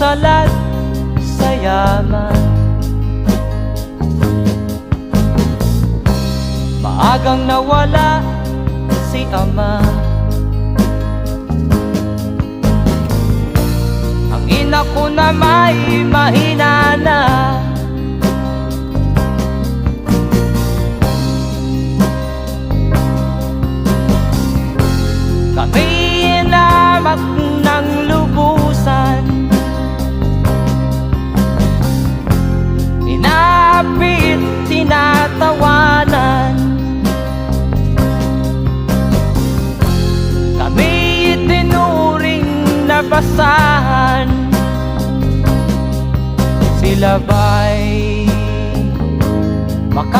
salag sa yaman. Maagang nawala si ama. Ang ina ko na may mahina na.